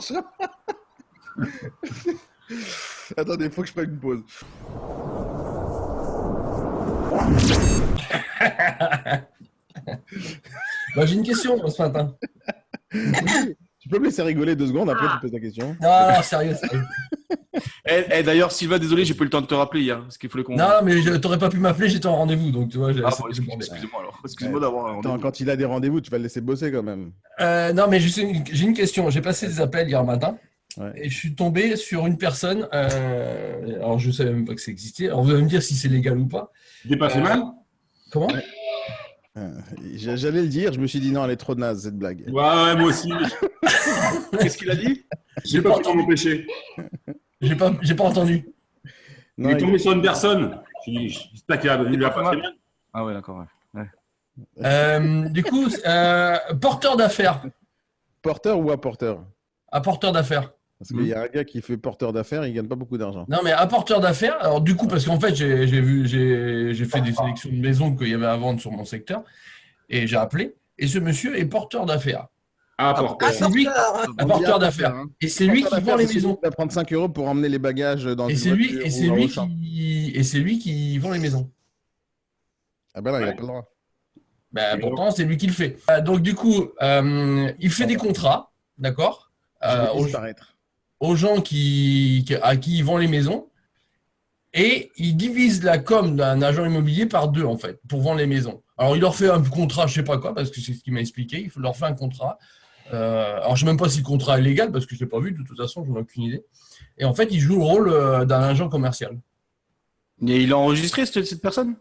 marche. Attendez, il faut que je prenne une pause. Bah, j'ai une question moi, ce matin. Tu peux me laisser rigoler 2 secondes, après tu poses ta question. Non, sérieux, sérieux. D'ailleurs, Sylvain, désolé, j'ai pas eu le temps de te rappeler hier. Parce qu'il fallait qu'on. Non, mais t'aurais pas pu m'appeler, j'étais en rendez-vous, donc tu vois. Ah, bon, excuse-moi alors. Excuse-moi d'avoir un Attends, rendez-vous. quand il a des rendez-vous, tu vas le laisser bosser quand même. Non, mais j'ai une question. J'ai passé des appels hier matin Ouais. et je suis tombé sur une personne. Alors, je savais même pas que ça existait. Alors, vous allez me dire si c'est légal ou pas. J'ai pas fait mal. Comment? J'allais le dire, je me suis dit non, elle est trop naze cette blague. Ouais, moi aussi. Qu'est-ce qu'il a dit? J'ai pas pu m'empêcher. J'ai pas entendu. Il Non, est tombé sur une personne. J'espère qu'il lui a pas fait mal. Ah ouais, d'accord. Ouais. Du coup, porteur d'affaires. Porteur ou apporteur? Apporteur d'affaires. Parce qu'il y a un gars qui fait porteur d'affaires, il gagne pas beaucoup d'argent. Non, mais apporteur d'affaires. Alors, du coup, parce qu'en fait, j'ai fait des sélections de maisons qu'il y avait à vendre sur mon secteur et j'ai appelé. Et ce monsieur est porteur d'affaires. Ah, porteur. C'est lui, apporteur d'affaires. hein. Et c'est lui qui vend les maisons. Il va prendre 5 € pour emmener les bagages dans Et une c'est lui, voiture et ou c'est dans lui Auchan. qui vend les maisons. Ah ben là, il n'a pas le droit. Ben, pourtant, c'est lui qui le fait. Donc, du coup, il fait des contrats, d'accord, Je vais aux, disparaître. aux gens à qui il vend les maisons. Et il divise la com d'un agent immobilier par 2, en fait, pour vendre les maisons. Alors, il leur fait un contrat, je sais pas quoi, parce que c'est ce qu'il m'a expliqué. Il leur fait un contrat. Alors, je sais même pas si le contrat est légal, parce que je l'ai pas vu, de toute façon, je n'en ai aucune idée. Et en fait, il joue le rôle d'un agent commercial. Et il a enregistré cette personne?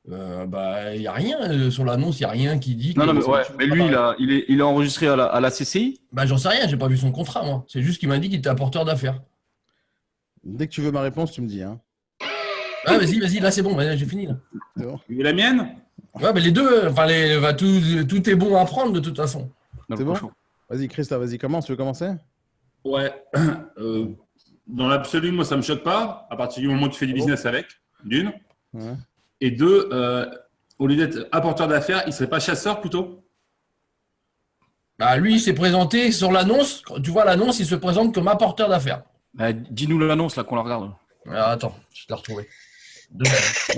Bah, il n'y a rien sur l'annonce, il n'y a rien qui dit que. Non, mais lui, il est enregistré à la CCI. Bah, j'en sais rien, j'ai pas vu son contrat, moi. C'est juste qu'il m'a dit qu'il était apporteur d'affaires. Dès que tu veux ma réponse, tu me dis. Hein. Ah, vas-y, là, c'est bon, j'ai fini, là. C'est bon. Tu veux la mienne? Ouais, mais les deux, enfin, tout est bon à prendre, de toute façon. C'est bon? Vas-y, Christophe, vas-y, commence. Tu veux commencer? Ouais. Dans l'absolu, moi, ça me choque pas, à partir du moment où tu fais du business avec, d'une. Ouais. Et deux, au lieu d'être apporteur d'affaires, il serait pas chasseur plutôt? Bah, lui, il s'est présenté sur l'annonce. Quand tu vois l'annonce, il se présente comme apporteur d'affaires. Dis-nous l'annonce là qu'on la regarde. Alors, attends, je l'ai retrouvé. Moi,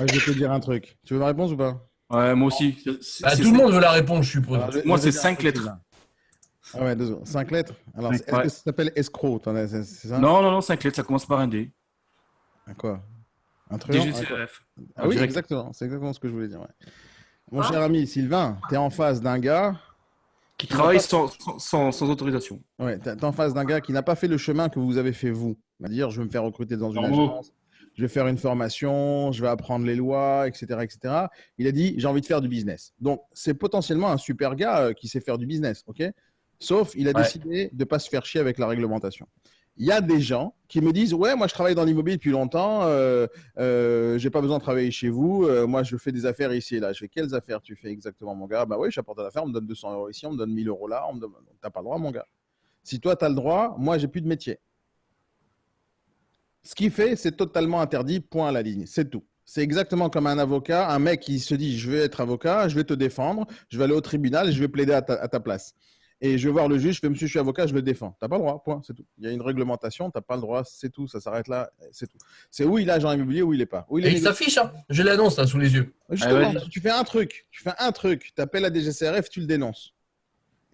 je vais te dire un truc. Tu veux ma réponse ou pas? Ouais, moi aussi. Bah, tout le monde veut la réponse, je suppose. Alors, Moi, je vais c'est te dire un 5 truc, lettres. là. Ah ouais, 5 lettres. Alors, est-ce Ouais. que ça s'appelle escroc? C'est ça? Non, 5 lettres, ça commence par un D. À quoi? Un truand? DGCRF. Ah oui, Direct. exactement. C'est exactement ce que je voulais dire. Ouais. Mon cher ami Sylvain, tu es en face d'un gars. Qui travaille sans autorisation. Ouais, tu es en face d'un gars qui n'a pas fait le chemin que vous avez fait vous. C'est-à-dire, je vais me faire recruter dans une Bravo. agence, je vais faire une formation, je vais apprendre les lois, etc., etc. Il a dit, j'ai envie de faire du business. Donc, c'est potentiellement un super gars qui sait faire du business, ok? Sauf, il a décidé de ne pas se faire chier avec la réglementation. Il y a des gens qui me disent, ouais, moi je travaille dans l'immobilier depuis longtemps, j'ai pas besoin de travailler chez vous, moi je fais des affaires ici et là. Je fais, quelles affaires tu fais exactement, mon gars? Bah oui, j'apporte à l'affaire, on me donne 200 € ici, on me donne 1000 € là, t'as pas le droit, mon gars. Si toi tu as le droit, moi j'ai plus de métier. Ce qu'il fait, c'est totalement interdit, point à la ligne, c'est tout. C'est exactement comme un avocat, un mec qui se dit, je vais être avocat, je vais te défendre, je vais aller au tribunal et je vais plaider à ta place. Et je vais voir le juge, je fais, monsieur, je suis avocat, je le défends. Tu n'as pas le droit, point, c'est tout. Il y a une réglementation, tu n'as pas le droit, c'est tout, ça s'arrête là, c'est tout. C'est où il est agent immobilier, où il n'est pas. Où il est Et il s'affiche, hein. J'ai l'annonce là sous les yeux. Justement, tu fais un truc, tu appelles la DGCRF, tu le dénonces.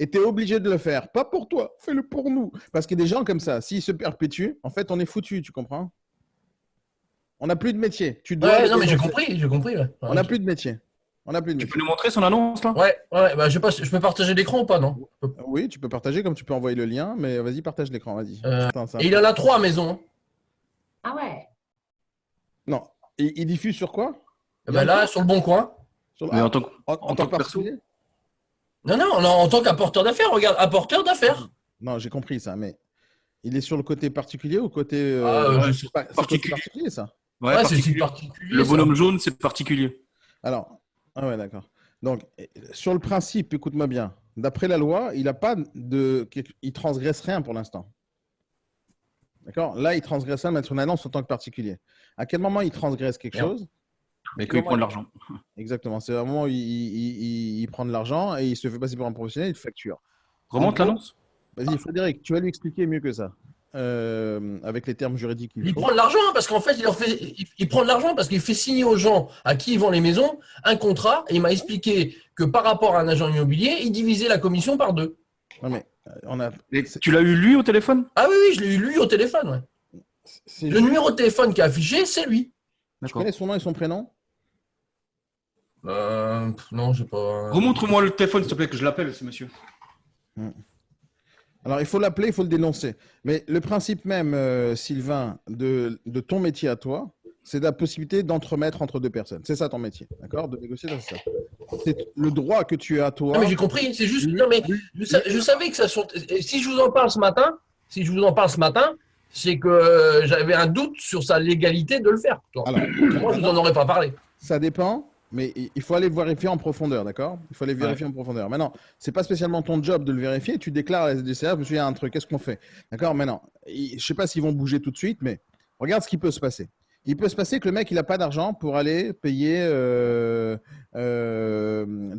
Et tu es obligé de le faire. Pas pour toi, fais-le pour nous. Parce qu'il y a des gens comme ça, s'ils se perpétuent, en fait, on est foutu, tu comprends? On n'a plus de métier. Tu dois Ouais, non, mais j'ai compris. Ouais. On n'a plus de métier. On n'a plus de Tu métier. peux nous montrer son annonce là? Ouais, bah, je peux partager l'écran ou pas, non? Oui, tu peux partager comme tu peux envoyer le lien, mais vas-y, partage l'écran, vas-y. Attends, ça. Et il en a 3 maisons. Ah ouais. Non. Et il diffuse sur quoi? Bah, là, sur le bon coin. Mais en tant que en tant que perso. particulier? Non, en tant qu'apporteur d'affaires, regarde, apporteur d'affaires. Non, j'ai compris ça, mais il est sur le côté particulier ou côté je sais c'est côté particulier, ça? Ouais, c'est particulier. Le bonhomme jaune, c'est particulier. Alors, ah ouais, d'accord. Donc, sur le principe, écoute-moi bien. D'après la loi, il transgresse rien pour l'instant. D'accord? Là, il transgresse rien, mettre une annonce en tant que particulier. À quel moment il transgresse quelque chose? Mais qu'il prend de l'argent. Exactement. C'est au moment où il prend de l'argent et il se fait passer pour un professionnel, il te facture. Remonte l'annonce. Vas-y, Frédéric, tu vas lui expliquer mieux que ça. Avec les termes juridiques qu'il Il faut. prend de l'argent parce qu'en fait, il prend de l'argent parce qu'il fait signer aux gens à qui il vend les maisons un contrat et il m'a expliqué que par rapport à un agent immobilier, il divisait la commission par 2. Non, mais on a. Et tu l'as eu lui au téléphone? Ah oui, je l'ai eu lui au téléphone. Ouais. C'est Le juste- numéro de téléphone qui est affiché, c'est lui. Tu D'accord. connais son nom et son prénom? Non, je sais pas. Remontre-moi le téléphone, s'il te plaît, que je l'appelle, ce monsieur. Alors, il faut l'appeler, il faut le dénoncer. Mais le principe même, Sylvain, de ton métier à toi, c'est la possibilité d'entremettre entre deux personnes. C'est ça ton métier, d'accord? De négocier, ça, c'est ça. C'est le droit que tu as à toi. Non, mais j'ai compris. C'est juste. Non, mais je savais que ça sont. Et si je vous en parle ce matin, c'est que j'avais un doute sur sa légalité de le faire. Alors, Moi, je vous en aurais pas parlé. ça dépend, mais il faut aller vérifier en profondeur, d'accord? Il faut aller vérifier en profondeur. Maintenant, c'est pas spécialement ton job de le vérifier. Tu déclares à la SDCA, je me suis dit, il y a un truc, qu'est-ce qu'on fait? D'accord? Maintenant, je sais pas s'ils vont bouger tout de suite, mais regarde ce qui peut se passer. Il peut se passer que le mec, il n'a pas d'argent pour aller payer de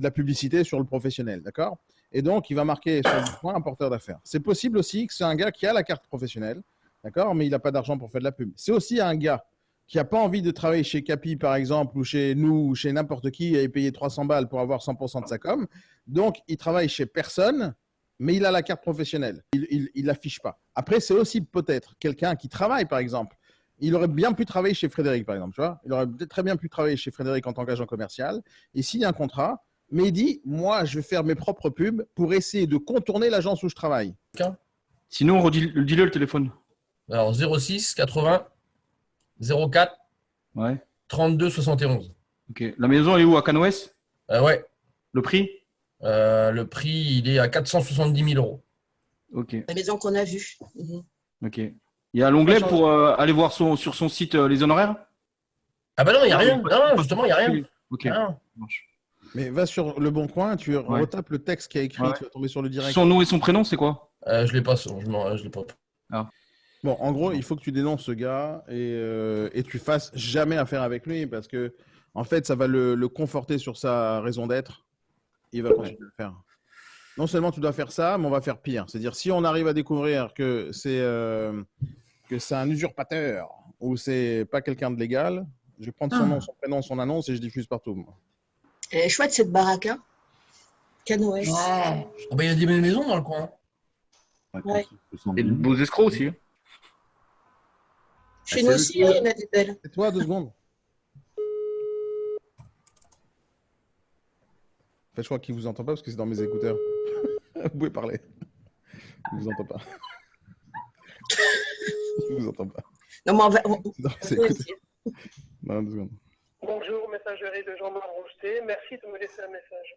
la publicité sur le professionnel, d'accord? Et donc, il va marquer sur le point un porteur d'affaires. C'est possible aussi que c'est un gars qui a la carte professionnelle, d'accord? Mais il n'a pas d'argent pour faire de la pub. C'est aussi un gars qui n'a pas envie de travailler chez Capi, par exemple, ou chez nous, ou chez n'importe qui, et payer 300 balles pour avoir 100% de sa com. Donc, il travaille chez personne, mais il a la carte professionnelle. Il ne l'affiche pas. Après, c'est aussi peut-être quelqu'un qui travaille, par exemple. Il aurait bien pu travailler chez Frédéric, par exemple. Tu vois, il aurait très bien pu travailler chez Frédéric en tant qu'agent commercial. Et s'il y a un contrat, mais il dit, moi, je vais faire mes propres pubs pour essayer de contourner l'agence où je travaille. Sinon, dis-le le téléphone. Alors, 06 80 04 Ouais. 32 71. Ok. La maison, elle est où? À Canoës? Ouais. Le prix? Le prix, il est à 470 000 euros. Ok. La maison qu'on a vue. Mhm. Ok. Il y a l'onglet pour aller voir sur son site les honoraires? Ah bah non, il n'y a rien. Non, justement, il n'y a rien. Ok. Ah. Ça marche. Mais va sur Le Bon Coin, tu retapes le texte qui a écrit, Ouais. tu vas tomber sur le direct. Son nom et son prénom, c'est quoi? Je l'ai pas, je l'ai pas. Bon, en gros, il faut que tu dénonces ce gars et tu fasses jamais affaire avec lui parce que, en fait, ça va le conforter sur sa raison d'être. Il va continuer de le faire. Non seulement tu dois faire ça, mais on va faire pire. C'est-à-dire, si on arrive à découvrir que c'est un usurpateur ou c'est pas quelqu'un de légal, je vais prendre son nom, son prénom, son annonce et je diffuse partout. Moi. Elle est chouette cette baraque, hein. Canoës. Ouais. Ah bah, il y a des belles maisons dans le coin. Ouais. Et de beaux escrocs aussi. Chez nous aussi, il y en a des belles. C'est toi, 2 secondes. En fait, je crois qu'il vous entend pas parce que c'est dans mes écouteurs. Vous pouvez parler. Il vous entend pas. Il vous entend pas. Non, mais Non, c'est on va écouteurs. Non, 2 secondes. Bonjour, messagerie de Jean-Marc Roustet. Merci de me laisser un message.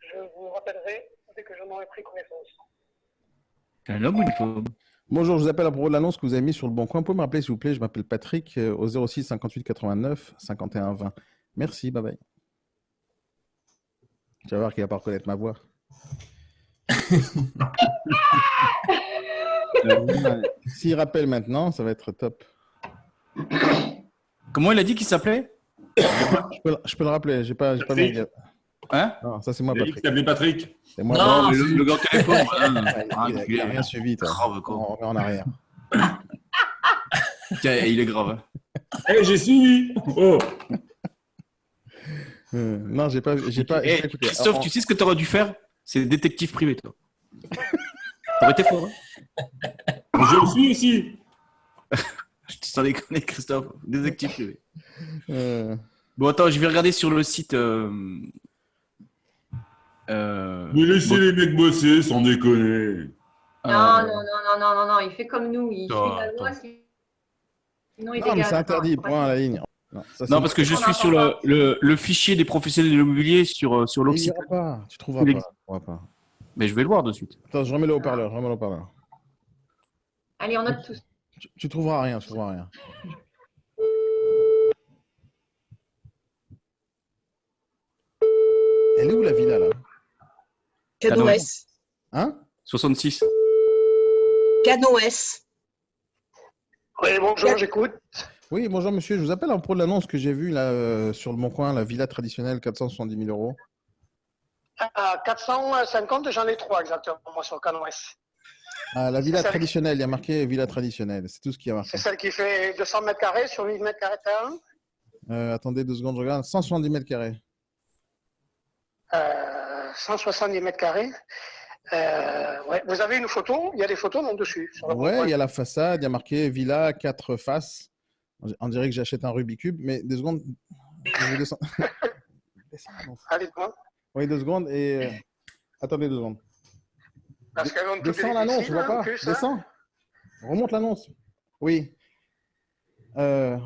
Je vous rappellerai dès que j'en aurai pris connaissance. C'est un homme ou une femme? Bonjour, je vous appelle à propos de l'annonce que vous avez mise sur le Bon Coin. Vous pouvez me rappeler, s'il vous plaît, je m'appelle Patrick, au 06 58 89 51 20. Merci, bye bye. Tu vas voir qu'il va pas reconnaître ma voix. S'il rappelle maintenant, ça va être top. Comment il a dit qu'il s'appelait? Je peux le rappeler, j'ai pas Patrick. bien. Hein? Non, ça c'est moi, Il a dit que Patrick. t'appelais Patrick. C'est moi. Non, le gars au téléphone. Il a rien suivi, toi. Grave, quoi. On remet en arrière. Tiens, il est grave. Eh, j'ai suivi. Oh. Non, j'ai pas Eh, écouté. Christophe, Alors, tu sais ce que tu aurais dû faire? C'est détective privé, toi. T'aurais été fort. Hein? Je le suis aussi. Je te sens déconner, Christophe. Détective privé. euh, Bon, attends, je vais regarder sur le site. Mais laissez les mecs bosser, sans déconner. Non, il fait comme nous, il Attends, suit la loi, sinon il Non, mais dégage. c'est interdit, Attends, point à la ligne. Non, ça, c'est Non, parce que je suis sur le fichier des professionnels de l'immobilier sur Il y l'Occitane. aura pas, tu trouveras Il pas. existe. Tu trouveras pas. Mais je vais le voir de suite. Attends, je remets le haut-parleur, Allez, on note tous. Tu trouveras rien, Elle est où la villa, là? Canoës. Hein? 66. Canoës. Oui, bonjour, j'écoute. Oui, bonjour monsieur, je vous appelle à propos de l'annonce que j'ai vue là sur le Bon Coin, la villa traditionnelle, 470 000 euros. À 450, j'en ai 3 exactement, moi, sur Canoës. Ah, la villa C'est ça. traditionnelle, il y a marqué villa traditionnelle. C'est tout ce qui a marqué. C'est celle qui fait 200 mètres carrés sur 8 mètres carrés terrain. Attendez 2 secondes, je regarde. 170 mètres carrés. 170 mètres carrés. Ouais. Vous avez une photo? Il y a des photos non dessus. Sur le Ouais, bon il y coin. a la façade, il y a marqué villa 4 faces. On dirait que j'achète un Rubik's Cube, mais 2 secondes. Je vais descendre. Descends l'annonce. Allez, dites-moi. Oui, 2 secondes et. Attendez 2 secondes. Parce qu'elles ont toutes Descends les l'annonce, je piscines, vois en pas. plus, hein. Descends. Remonte l'annonce. Oui. 2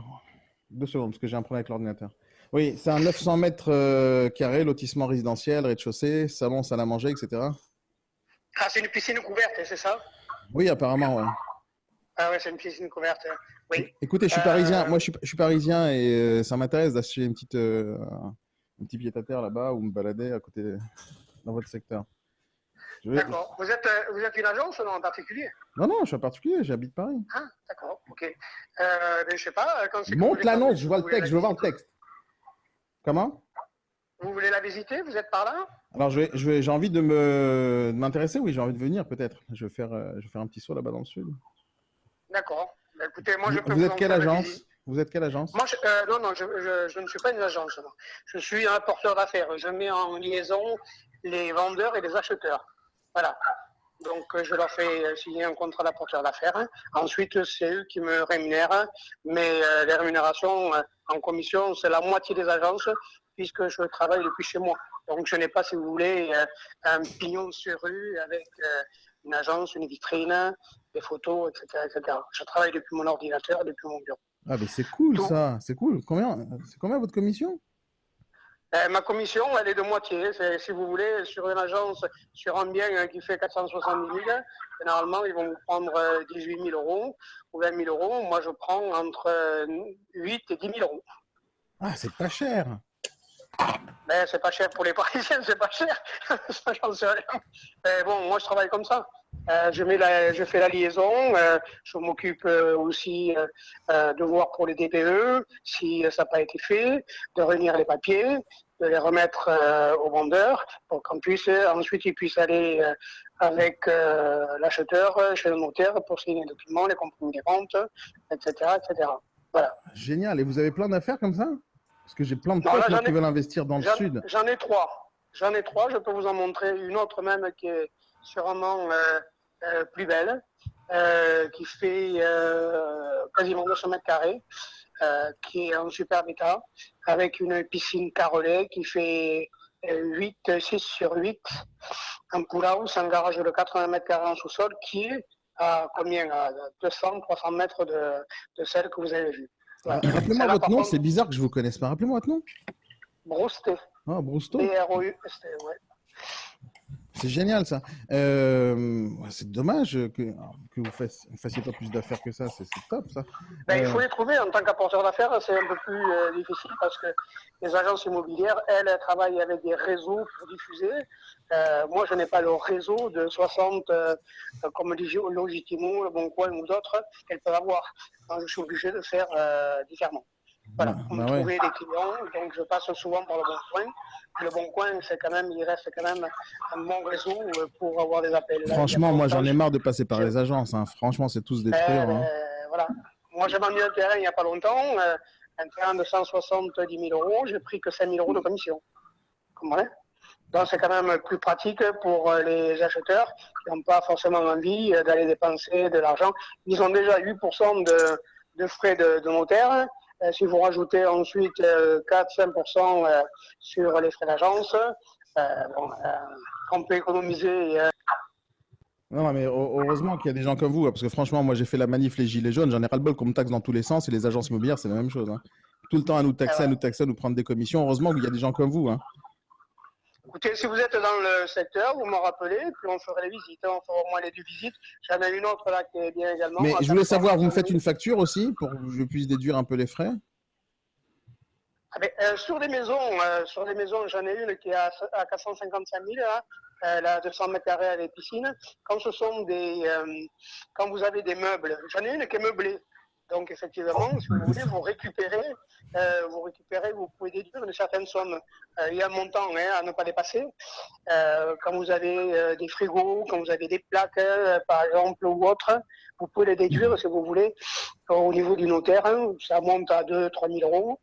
secondes, parce que j'ai un problème avec l'ordinateur. Oui, c'est un 900 mètres carrés, lotissement résidentiel, rez-de-chaussée, salon, salle à manger, etc. Ah, c'est une piscine couverte, c'est ça? Oui, apparemment, ouais. Ah ouais, c'est une piscine couverte. Oui. Écoutez, je suis parisien. Moi, je suis parisien et ça m'intéresse d'acheter un petit pied-à-terre là-bas ou me balader à côté dans votre secteur. D'accord. Vous êtes une agence non, en particulier? Non, je suis un particulier, j'habite Paris. Ah, d'accord, ok. Mais je sais pas, quand c'est que vous Monte voulez l'annonce, pas- je vois le vous voulez texte, je la veux voir le visiter texte. Comment? Vous voulez la visiter? Vous êtes par là? Alors, j'ai envie de m'intéresser, oui, j'ai envie de venir peut-être. Je vais faire un petit saut là-bas dans le sud. D'accord. Bah, écoutez, moi je peux Vous vous êtes en quelle faire la agence? visite. Vous êtes quelle agence? Moi, non, je ne suis pas une agence. Non. Je suis un porteur d'affaires. Je mets en liaison les vendeurs et les acheteurs. Voilà. Donc, je leur fais signer un contrat d'apporteur d'affaires. Ensuite, c'est eux qui me rémunèrent. Mais les rémunérations en commission, c'est la moitié des agences puisque je travaille depuis chez moi. Donc, je n'ai pas, si vous voulez, un pignon sur rue avec une agence, une vitrine, des photos, etc., etc. Je travaille depuis mon ordinateur, depuis mon bureau. Ah, mais c'est cool Tout. ça, c'est cool. C'est combien votre commission? Ma commission, elle est de moitié. Si vous voulez, sur une agence, sur un bien qui fait 470 000, généralement, ils vont vous prendre 18 000 euros ou 20 000 euros. Moi, je prends entre 8 et 10 000 euros. Ah, c'est pas cher. Mais c'est pas cher pour les Parisiens, c'est pas cher. Ça, j'en sais rien. Mais bon, moi, je travaille comme ça. Je fais la liaison. Je m'occupe aussi de voir pour les DPE si ça n'a pas été fait, de réunir les papiers, de les remettre aux vendeurs pour qu'on puisse ensuite ils puissent aller avec l'acheteur chez le notaire pour signer les documents, les compromis des ventes, etc., etc. Voilà. Génial. Et vous avez plein d'affaires comme ça? Parce que j'ai plein de Non, là, potes moi, j'en ai- qui veulent investir dans le sud. J'en ai trois. J'en ai trois. Je peux vous en montrer une autre même qui est sûrement plus belle, qui fait quasiment 200 mètres carrés, qui est en superbe état, avec une piscine carrelée qui fait 6 sur 8, un pool house, un garage de 80 mètres carrés en sous-sol, qui est à combien? À 200, 300 mètres de celle que vous avez vue. Voilà. Rappelez-moi Celle-là, votre par nom, contre, c'est bizarre que je vous connaisse pas. Rappelez-moi votre nom. Broustet. Ah, Brousto. B-R-O-U-S-T, ouais. C'est génial ça. C'est dommage que vous fassiez pas plus d'affaires que ça. C'est top ça. Ben, il faut les trouver en tant qu'apporteur d'affaires, c'est un peu plus difficile parce que les agences immobilières, elles travaillent avec des réseaux pour diffuser. Moi, je n'ai pas le réseau de 60, comme Logitimo, Le Bon Coin ou d'autres qu'elles peuvent avoir. Donc, je suis obligé de faire différemment. Voilà, pour me trouver des clients, donc je passe souvent par Le Bon Coin. Le Bon Coin, il reste quand même un bon réseau pour avoir des appels. Franchement, moi j'en ai marre de passer par les agences. Hein. Franchement, c'est tous des truands. Hein. Voilà. Moi, j'ai vendu un terrain il n'y a pas longtemps, un terrain de 170 000 euros, j'ai pris que 5 000 euros de commission. Vous comprenez? Donc, c'est quand même plus pratique pour les acheteurs qui n'ont pas forcément envie d'aller dépenser de l'argent. Ils ont déjà 8% de frais de notaire. Si vous rajoutez ensuite 4-5% sur les frais d'agence, on peut économiser. Non, mais heureusement qu'il y a des gens comme vous, hein, parce que franchement, moi j'ai fait la manif les gilets jaunes, j'en ai ras-le-bol qu'on me taxe dans tous les sens, et les agences immobilières, c'est la même chose. Hein. Tout le temps à nous taxer, à nous prendre des commissions. Heureusement qu'il y a des gens comme vous. Hein. Écoutez, si vous êtes dans le secteur, vous me rappelez, puis on ferait les visites. On fera au moins les 2 visites. J'en ai une autre là qui est bien également. Mais je voulais savoir, vous me faites une facture aussi pour que je puisse déduire un peu les frais? Ah ben, sur les maisons, j'en ai une qui est à 455 000, là, elle a 200 mètres carrés avec piscine. Quand vous avez des meubles, j'en ai une qui est meublée. Donc, effectivement, si vous voulez, vous pouvez déduire une certaine somme. Il y a un montant à ne pas dépasser. Quand vous avez des frigos, quand vous avez des plaques, par exemple, ou autres, vous pouvez les déduire, si vous voulez, au niveau du notaire. Ça monte à 2 000 à 3 000 euros.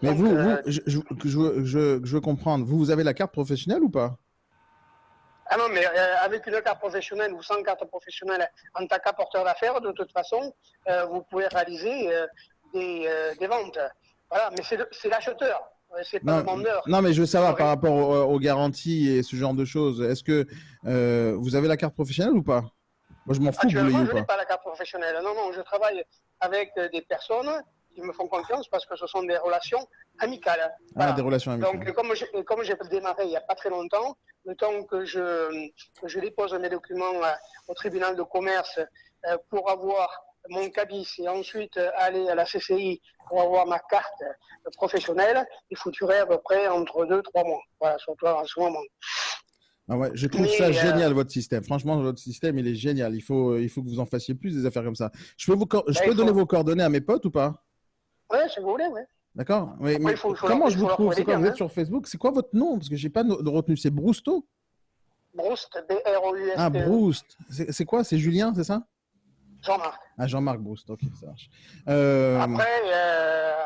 Mais Donc, je veux comprendre. Vous avez la carte professionnelle ou pas? Ah non, mais avec une carte professionnelle ou sans carte professionnelle, en tant qu'apporteur d'affaires, de toute façon, vous pouvez réaliser des ventes. Voilà, mais c'est l'acheteur, c'est pas le vendeur. Non, mais je veux savoir par rapport aux garanties et ce genre de choses. Est-ce que vous avez la carte professionnelle ou pas? Moi, je m'en fous que vous l'ayez Actuellement, ou je pas. n'ai pas la carte professionnelle. Non, non, je travaille avec des personnes qui me font confiance parce que ce sont des relations amicales. Voilà. Ah, des relations amicales. Donc, comme j'ai démarré il n'y a pas très longtemps, le temps que je dépose mes documents au tribunal de commerce pour avoir mon cabis et ensuite aller à la CCI pour avoir ma carte professionnelle, il faut durer à peu près entre 2 et 3 mois. Voilà, surtout en ce moment. Ah ouais, je trouve ça génial, votre système. Franchement, votre système, il est génial. Il faut que vous en fassiez plus des affaires comme ça. Je peux donner vos coordonnées à mes potes ou pas? Oui, si vous voulez, oui. D'accord. Mais Après, il faut comment je vous leur trouve? trouver C'est des quoi? Vous biens, êtes sur Facebook? C'est quoi votre nom? Parce que j'ai pas de retenu. C'est Brousto? Broust, B-R-O-U-S-T-E. Ah, Broust. C'est quoi? C'est Julien, c'est ça? Jean-Marc. Ah, Jean-Marc Broust. Ok, ça marche.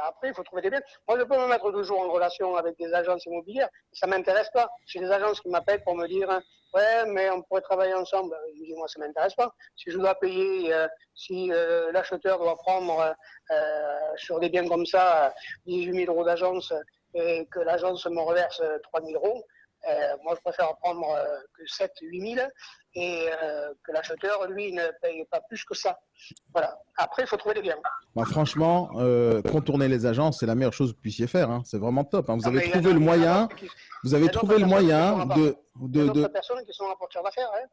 Après, il faut trouver des biens. Moi, je peux me mettre toujours en relation avec des agences immobilières. Ça ne m'intéresse pas. J'ai des agences qui m'appellent pour me dire ouais, mais on pourrait travailler ensemble. Je dis moi, ça ne m'intéresse pas. Si je dois payer, si l'acheteur doit prendre sur des biens comme ça 18 000 euros d'agence et que l'agence me reverse 3 000 euros, moi, je préfère prendre que 7 8 000 et que l'acheteur, lui, ne paye pas plus que ça. Voilà. Après, il faut trouver des biens. Bah, franchement, contourner les agences, c'est la meilleure chose que vous puissiez faire. Hein. C'est vraiment top. Hein. Vous Non, avez mais il y trouvé en a- le il y en a moyen. d'autres qui- Vous avez il y a trouvé le d'autres personnes moyen qui sont de. Il y a d'autres personnes qui sont apporteurs d'affaires. Hein.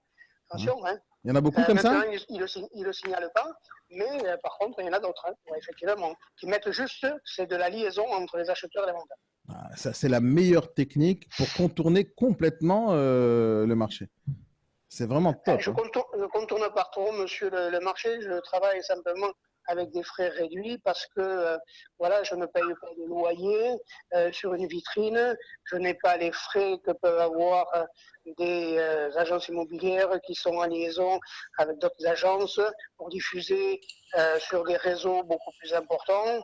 Attention. Hein. Il y en a beaucoup comme ça? Maintenant, ils ne le signalent pas, mais par contre, il y en a d'autres, hein, ouais, effectivement, qui mettent juste, c'est de la liaison entre les acheteurs et les vendeurs. Ah, ça, c'est la meilleure technique pour contourner complètement le marché. C'est vraiment top. Je ne contourne pas trop, monsieur, le marché. Je travaille simplement avec des frais réduits parce que voilà, je ne paye pas de loyer sur une vitrine. Je n'ai pas les frais que peuvent avoir des agences immobilières qui sont en liaison avec d'autres agences pour diffuser sur des réseaux beaucoup plus importants.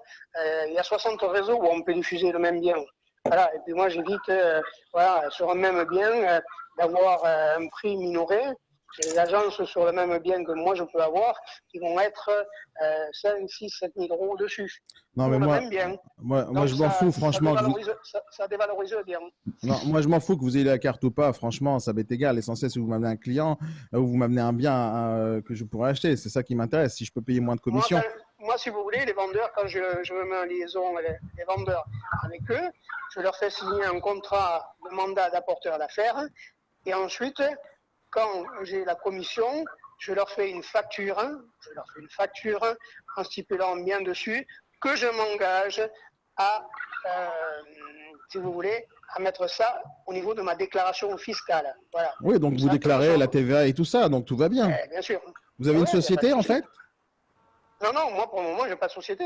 Il y a 60 réseaux où on peut diffuser le même bien. Voilà. Et puis moi, j'évite voilà, sur un même bien d'avoir un prix minoré. J'ai des agences sur le même bien que moi je peux avoir qui vont être 5, 6, 7 000 euros dessus. Non, mais Pour le moi, même bien. moi je m'en fous, franchement. Ça dévalorise le bien. Non, moi, je m'en fous que vous ayez la carte ou pas. Franchement, ça m'est égal. L'essentiel, c'est que vous m'amenez un client ou vous m'amenez un bien que je pourrais acheter. C'est ça qui m'intéresse. Si je peux payer moins de commission. Moi, si vous voulez, les vendeurs, quand je me mets en liaison avec les vendeurs avec eux, je leur fais signer un contrat de mandat d'apporteur d'affaires. Et ensuite, quand j'ai la commission, je leur fais une facture. En stipulant bien dessus que je m'engage à, si vous voulez, à mettre ça au niveau de ma déclaration fiscale. Voilà. Oui, donc vous déclarez la TVA et tout ça, donc tout va bien. Bien sûr. Vous avez une société en fait? Non, moi pour le moment, je n'ai pas de société.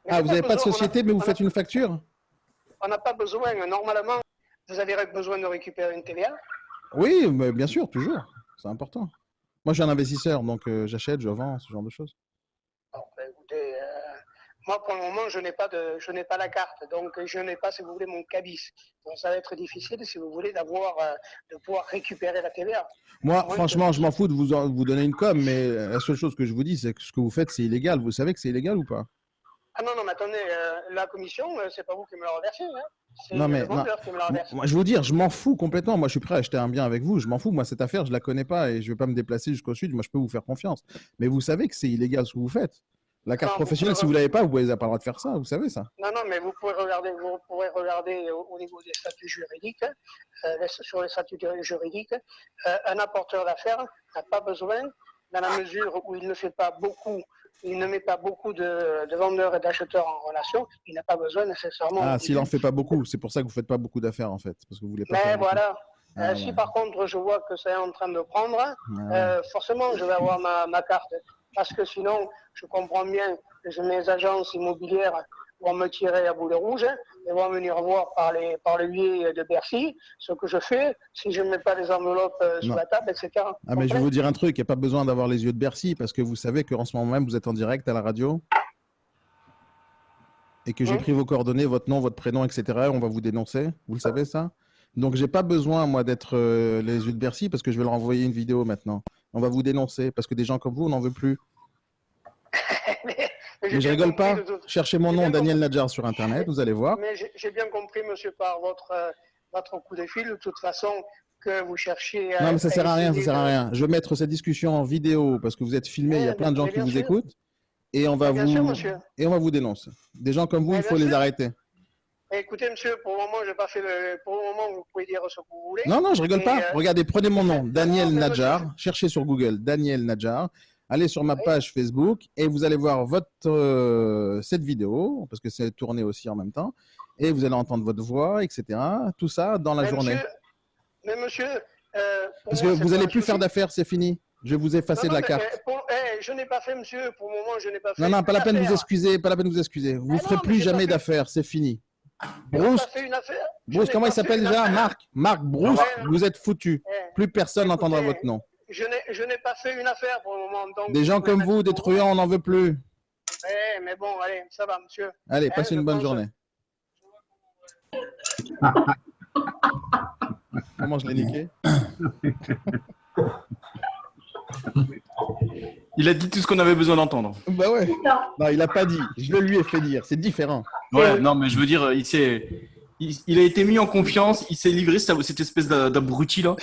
Ah, vous n'avez pas de société, mais vous faites une facture? On n'a pas besoin, normalement, vous avez besoin de récupérer une TVA? Oui, mais bien sûr, toujours. C'est important. Moi, je suis un investisseur, donc j'achète, je vends, ce genre de choses. Bon, ben, écoutez, moi, pour le moment, je n'ai pas la carte, donc je n'ai pas, si vous voulez, mon cabis. Donc, ça va être difficile, si vous voulez, de pouvoir récupérer la TVA. Moi, franchement, je m'en fous de vous donner une com, mais la seule chose que je vous dis, c'est que ce que vous faites, c'est illégal. Vous savez que c'est illégal ou pas? Ah non, mais attendez, la commission, c'est pas vous qui me la reversez, hein. C'est Non, mais le vendeur qui me la reverse. moi, je veux vous dire, je m'en fous complètement. Moi, je suis prêt à acheter un bien avec vous. Je m'en fous. Moi, cette affaire, je la connais pas et je vais pas me déplacer jusqu'au sud. Moi, je peux vous faire confiance. Mais vous savez que c'est illégal ce que vous faites. La carte professionnelle, si vous l'avez pas, vous n'avez pas le droit de faire ça. Vous savez ça. Non, mais vous pourrez regarder au niveau des statuts juridiques, sur les statuts juridiques, un apporteur d'affaires n'a pas besoin, dans la mesure où il ne fait pas beaucoup. Il ne met pas beaucoup de vendeurs et d'acheteurs en relation. Il n'a pas besoin nécessairement. Ah, s'il en fait pas beaucoup, c'est pour ça que vous faites pas beaucoup d'affaires en fait, parce que vous voulez pas. Mais voilà. Si ouais. par contre je vois que c'est en train de prendre, forcément je vais avoir ma carte. parce que sinon, je comprends bien que mes agences immobilières vont me tirer à boulet rouge et vont venir voir par le biais de Bercy ce que je fais si je ne mets pas les enveloppes sur Non. la table, etc. Ah, mais je vais vous dire un truc, il n'y a pas besoin d'avoir les yeux de Bercy parce que vous savez qu'en ce moment même, vous êtes en direct à la radio et que j'ai pris vos coordonnées, votre nom, votre prénom, etc. On va vous dénoncer. Vous le savez, ça? Donc, j'ai pas besoin, moi, d'être les yeux de Bercy parce que je vais leur envoyer une vidéo maintenant. On va vous dénoncer parce que des gens comme vous, on n'en veut plus. Mais je rigole pas. Cherchez mon nom, Daniel Nadjar, sur Internet, vous allez voir. Mais j'ai bien compris, monsieur, par votre coup de fil, de toute façon, que vous cherchiez à. Non, mais ça sert à rien, ça sert à rien. Je vais mettre cette discussion en vidéo parce que vous êtes filmé, il y a plein de gens qui vous écoutent et on va vous dénoncer. Des gens comme vous, il faut les arrêter. Écoutez, monsieur, pour le moment, j'ai pas fait pour le moment, vous pouvez dire ce que vous voulez. Non, non, je rigole pas. Regardez, prenez mon nom, Daniel mais Nadjar. Cherchez sur Google Daniel Nadjar. Allez sur ma page Facebook et vous allez voir cette vidéo, parce que c'est tourné aussi en même temps, et vous allez entendre votre voix, etc. Tout ça dans la journée. Mais monsieur, parce que vous n'allez plus faire d'affaires, c'est fini. Je vais vous effacer de la carte. Je n'ai pas fait, monsieur. Pour le moment, je n'ai pas fait. Non, non, pas la peine de vous excuser. Pas la peine de vous excuser. Vous ne ferez plus jamais d'affaires, c'est fini. Bruce, comment il s'appelle déjà? Marc Bruce, vous êtes foutu. Plus personne n'entendra votre nom. Je n'ai pas fait une affaire pour le moment. Donc des gens comme vous, des truands, on n'en veut plus. Mais bon, allez, ça va, monsieur. Allez, passez une bonne journée. Comment je l'ai niqué? Il a dit tout ce qu'on avait besoin d'entendre. Bah ouais. Non, il a pas dit. Je le lui ai fait dire. C'est différent. Ouais, non, mais je veux dire, il a été mis en confiance. Il s'est livré, cette espèce d'abruti là.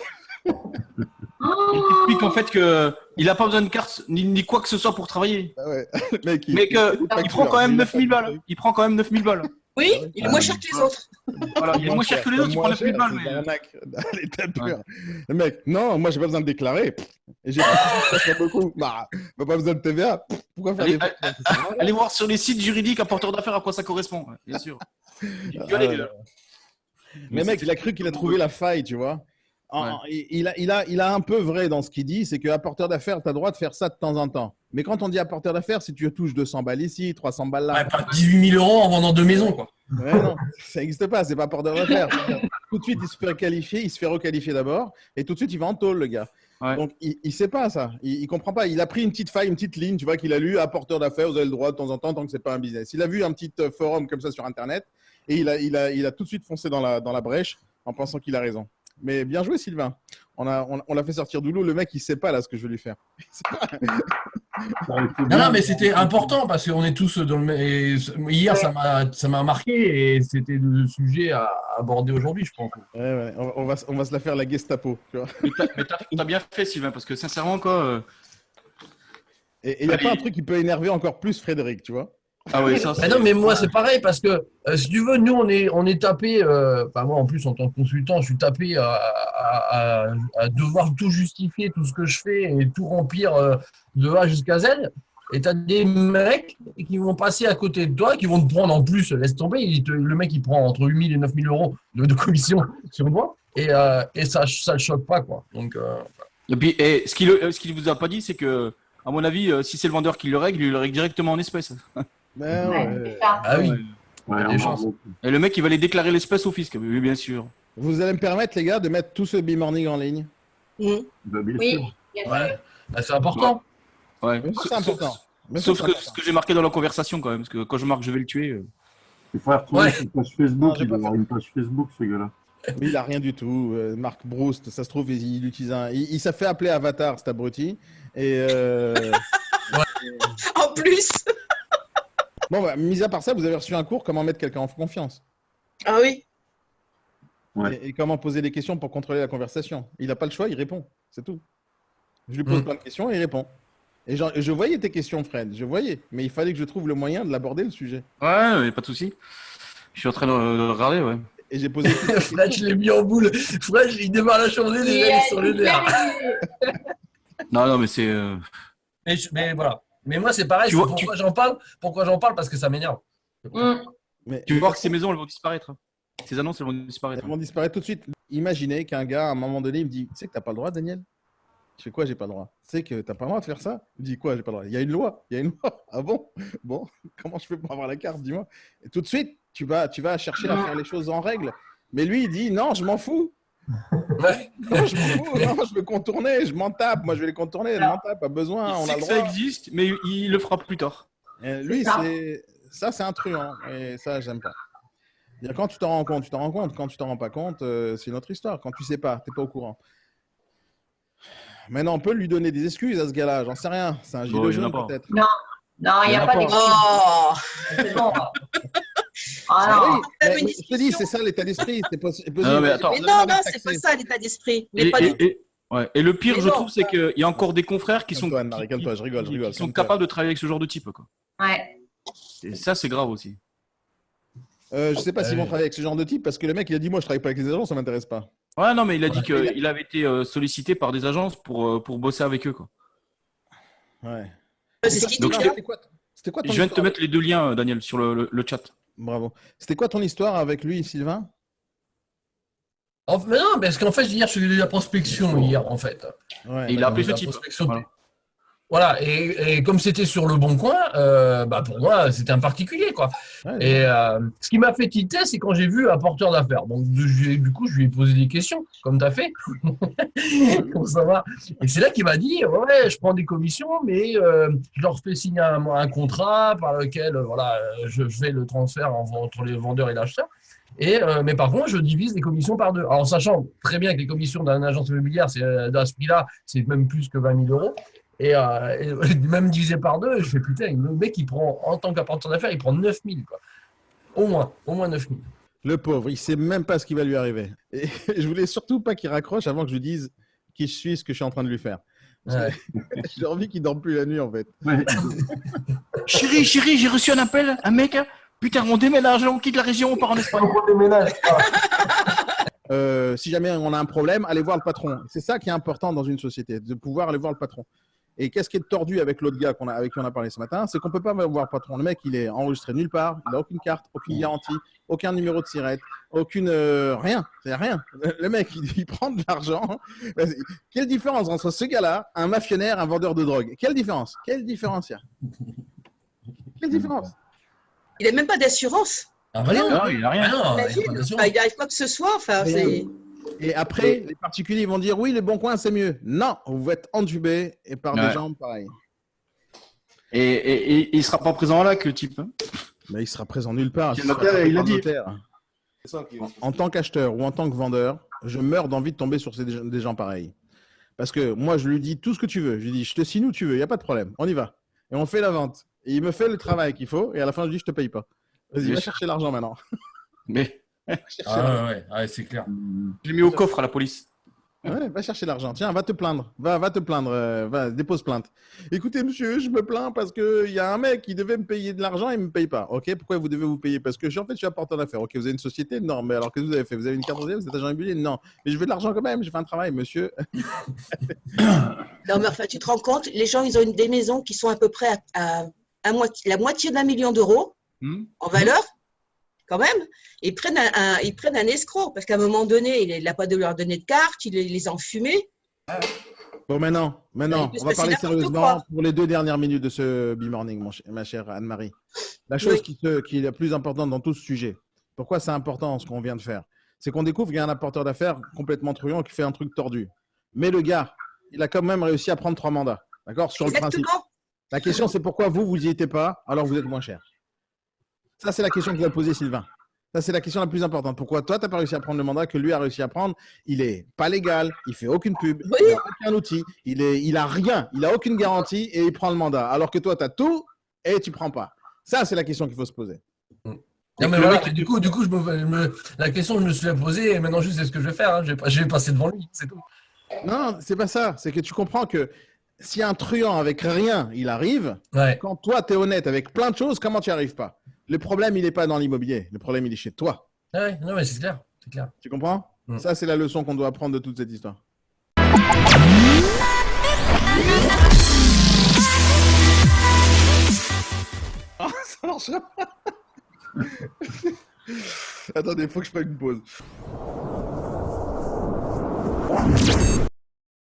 Il explique en fait qu'il n'a pas besoin de carte ni quoi que ce soit pour travailler. Ah ouais. Mec, mais qu'il prend quand même 9000 balles. Il prend quand même 9000 balles. Oui, il est moins cher que les autres. Voilà, il est moins cher que les autres, il prend 9000 balles. Allez, t'as peur. Le mec, non, moi, j'ai pas besoin de déclarer. Et j'ai pas beaucoup. Bah, pas besoin de TVA. Pourquoi faire allez voir sur les sites juridiques, apporteur d'affaires, à quoi ça correspond. Bien sûr. Mais mec, il a cru qu'il a trouvé la faille, tu vois. Il a un peu vrai dans ce qu'il dit, c'est qu'apporteur d'affaires, tu as le droit de faire ça de temps en temps. Mais quand on dit apporteur d'affaires, si tu touches 200 balles ici, 300 balles là. Ouais, pas 18 000 € en vendant 2 maisons, quoi. Ouais, non, ça n'existe pas, c'est pas apporteur d'affaires. Tout de suite, il se fait qualifier, il se fait requalifier d'abord, et tout de suite, il va en tôle, le gars. Ouais. Donc, il sait pas ça, il comprend pas. Il a pris une petite faille, une petite ligne, tu vois, qu'il a lu, apporteur d'affaires, vous avez le droit de temps en temps, tant que c'est pas un business. Il a vu un petit forum comme ça sur Internet, et il a tout de suite foncé dans la brèche en pensant qu'il a raison. Mais bien joué, Sylvain. On l'a fait sortir du lot. Le mec, il sait pas là ce que je vais lui faire. Non, mais c'était important parce qu'on est tous dans le. Hier, ça m'a marqué et c'était le sujet à aborder aujourd'hui, je pense. Ouais. On va se la faire la Gestapo. Tu vois. Mais t'as bien fait, Sylvain, parce que sincèrement, quoi. Et il n'y a pas un truc qui peut énerver encore plus Frédéric, tu vois. Ah oui, ça. Non, mais moi, c'est pareil parce que si tu veux, nous, on est tapé. Moi, en plus, en tant que consultant, je suis tapé à devoir tout justifier, tout ce que je fais et tout remplir de A jusqu'à Z. Et tu as des mecs qui vont passer à côté de toi, qui vont te prendre en plus, laisse tomber. Le mec, il prend entre 8 000 et 9 000 euros de commission sur toi. Et ça le choque pas, quoi. Donc, Et puis, ce qu'il vous a pas dit, c'est que, à mon avis, si c'est le vendeur qui le règle, il le règle directement en espèces. Ah oui. Ouais, et le mec, il va les déclarer l'espèce au fisc. Oui, bien sûr. Vous allez me permettre, les gars, de mettre tout ce B-Morning en ligne? Oui, bien ouais. C'est important. Ouais. C'est important. Sauf que ce que j'ai marqué dans la conversation, quand même, parce que quand je marque je vais le tuer. Il faut retrouver une page Facebook. Il doit avoir une page Facebook, ce gars-là. Mais il a rien du tout. Marc Bruce, ça se trouve, il utilise il s'est fait appeler Avatar, cet abruti. Et En plus. Bon, bah, mis à part ça, vous avez reçu un cours comment mettre quelqu'un en confiance. Ah oui. Ouais. Et comment poser des questions pour contrôler la conversation. Il n'a pas le choix, il répond. C'est tout. Je lui pose plein de questions et il répond. Et je voyais tes questions, Fred. Je voyais. Mais il fallait que je trouve le moyen de l'aborder, le sujet. Ouais, pas de souci. Je suis en train de regarder, ouais. Et j'ai posé. Fred, je l'ai mis en boule. Fred, il démarre la journée, déjà, il est sur le nerf. Non, mais c'est. Mais voilà. Mais moi, c'est pareil. Pourquoi j'en parle? Parce que ça m'énerve. Mais, tu veux voir que ces maisons, elles vont disparaître. Ces annonces, elles vont disparaître. Elles vont disparaître tout de suite. Imaginez qu'un gars, à un moment donné, il me dit: tu sais que t'as pas le droit, Daniel? Je fais quoi, j'ai pas le droit? Tu sais que t'as pas le droit de faire ça? Il dit quoi, j'ai pas le droit? Il y a une loi, il y a une loi. Ah bon? Bon, comment je fais pour avoir la carte, dis-moi? Et tout de suite, tu vas chercher à faire les choses en règle. Mais lui, il dit non, je m'en fous. Ouais. Non, je m'en fous. Non, je veux contourner, je m'en tape. Moi, je vais les contourner, je m'en tape, pas besoin, on Il a sait le que ça droit. existe, mais il le fera plus tard. Et lui, ça. c'est un truand. Et ça, j'aime pas. C'est-à-dire, quand tu t'en rends compte, tu t'en rends compte. Quand tu t'en rends pas compte, c'est une autre histoire. Quand tu sais pas, t'es pas au courant. Maintenant, on peut lui donner des excuses à ce gars-là. J'en sais rien. C'est un Bon, gilet il y en a jaune pas. peut-être. Non, il n'y a pas d'excuse. Oh C'est bon. Ah Ah non. oui, T'avais mais une je te dis, c'est ça l'état d'esprit. C'est possible. Non, mais attends. Mais non, c'est pas ça l'état d'esprit. Mais pas du tout. Et le pire, Mais je non. trouve, c'est qu'il y a encore des confrères qui sont, Calme-toi, Anne-Marie, calme-toi, je rigole. qui sont calme-toi. capables de travailler avec ce genre de type, quoi. Ouais. Et ça, c'est grave aussi. Je sais pas s'ils vont travailler avec ce genre de type parce que le mec, il a dit moi, je travaille pas avec les agents, ça m'intéresse pas. Ouais, non, mais il a dit qu'il avait été sollicité par des agences pour bosser avec eux, quoi. Ouais. C'est ce qu'il dit. Donc, hein. C'était quoi ton Je viens de te histoire mettre les deux liens, Daniel, sur le chat. Bravo. C'était quoi ton histoire avec lui, Sylvain? Mais non, parce qu'en fait, hier, je faisais de la prospection, hier, en fait. Ouais, Et il a appelé ce La type. prospection. Voilà. Voilà, et comme c'était sur le bon coin, pour moi, c'était un particulier, quoi. ouais, Et ce qui m'a fait tilter, c'est quand j'ai vu un porteur d'affaires. Donc, du coup, je lui ai posé des questions, comme tu as fait, pour savoir. Et c'est là qu'il m'a dit, ouais, je prends des commissions, mais je leur fais signer un contrat par lequel, je fais le transfert entre les vendeurs et l'acheteur. Mais par contre, je divise les commissions par deux. Alors, sachant très bien que les commissions d'une agence immobilière, c'est dans ce prix-là, c'est même plus que 20 000 euros. Et même divisé par deux, je fais putain, le mec, il prend, en tant qu'apporteur d'affaires, il prend 9 000, quoi. Au moins 9 000. Le pauvre, il sait même pas ce qui va lui arriver. Et je voulais surtout pas qu'il raccroche avant que je lui dise qui je suis, ce que je suis en train de lui faire. Ouais. J'ai envie qu'il dorme plus la nuit, en fait. Ouais. Chérie, j'ai reçu un appel, un mec. Putain, on déménage, on quitte la région, on part en Espagne. Si jamais on a un problème, allez voir le patron. C'est ça qui est important dans une société, de pouvoir aller voir le patron. Et qu'est-ce qui est tordu avec l'autre gars avec qui on a parlé ce matin, c'est qu'on ne peut pas voir le patron. Le mec, il est enregistré nulle part, il n'a aucune carte, aucune garantie, aucun numéro de SIRET, aucune rien. C'est rien. Le mec, il prend de l'argent. Quelle différence entre ce gars-là, un mafiaire, un vendeur de drogue? Quelle différence? Quelle différence il y a? Quelle différence? Il n'a même pas d'assurance. Ah bah non, Non, il a rien. ah non, Imagine. il y a pas d'assurance. Enfin, il n'arrive pas que ce soit. Enfin, Rien. c'est. Et après, les particuliers vont dire oui, les bons coins, c'est mieux. Non, vous êtes entubé et par des Ouais. gens pareils. Et il sera pas présent là, que le type. Hein. Mais il sera présent nulle part. Le notaire, il l'a dit. En tant qu'acheteur ou en tant que vendeur, je meurs d'envie de tomber sur des gens pareils. Parce que moi, je lui dis tout ce que tu veux. Je lui dis, je te signe où tu veux, il n'y a pas de problème. On y va. Et on fait la vente. Et il me fait le travail qu'il faut. Et à la fin, je dis, je te paye pas. Vas-y, Bien va sûr. chercher l'argent maintenant. Mais Va chercher Ah ouais, c'est clair. je l'ai mis au coffre à la police. Ouais, va chercher l'argent. Tiens, va te plaindre. Va te plaindre. Va, dépose plainte. Écoutez, monsieur, je me plains parce qu'il y a un mec qui devait me payer de l'argent et il ne me paye pas. Ok, pourquoi vous devez vous payer? Parce que en fait, je suis apporteur d'affaires. Ok, vous avez une société? Non, mais alors qu'est-ce que vous avez fait? Vous avez une carte d'identité? Vous êtes agent immobilier? Non, mais je veux de l'argent quand même. J'ai fait un travail, monsieur. Non, mais enfin, tu te rends compte, les gens, ils ont des maisons qui sont à peu près à la moitié d'1 million d'euros en valeur, quand même. Ils prennent un escroc parce qu'à un moment donné, il n'a pas de leur donner de carte, il les a enfumés. Bon, maintenant, Il peut se on va passer parler n'importe sérieusement quoi. pour les 2 dernières minutes de ce B-Morning, ma chère Anne-Marie. La chose qui est la plus importante dans tout ce sujet, pourquoi c'est important ce qu'on vient de faire, c'est qu'on découvre qu'il y a un apporteur d'affaires complètement truand qui fait un truc tordu. Mais le gars, il a quand même réussi à prendre 3 mandats. D'accord? Sur le principe. Exactement. La question, c'est pourquoi vous n'y étiez pas, alors vous êtes moins cher. Ça, c'est la question que va poser Sylvain. Ça, c'est la question la plus importante. Pourquoi toi, tu n'as pas réussi à prendre le mandat que lui a réussi à prendre? Il n'est pas légal, il ne fait aucune pub, Oui. il n'a aucun outil, il n'a rien, il n'a aucune garantie et il prend le mandat. Alors que toi, tu as tout et tu ne prends pas. Ça, c'est la question qu'il faut se poser. Non, mais voilà, du coup la question que je me suis posée, et maintenant je sais ce que je vais faire. Hein. Je vais passer devant lui, c'est tout. Non, c'est pas ça. C'est que tu comprends que si un truand avec rien, il arrive, Ouais. quand toi, tu es honnête avec plein de choses, comment tu n'y arrives pas? Le problème, il n'est pas dans l'immobilier. Le problème, il est chez toi. Ouais, non, mais c'est clair. C'est clair. Tu comprends? Ça, c'est la leçon qu'on doit apprendre de toute cette histoire. Ah, ça marche pas. Attendez, il faut que je prenne une pause.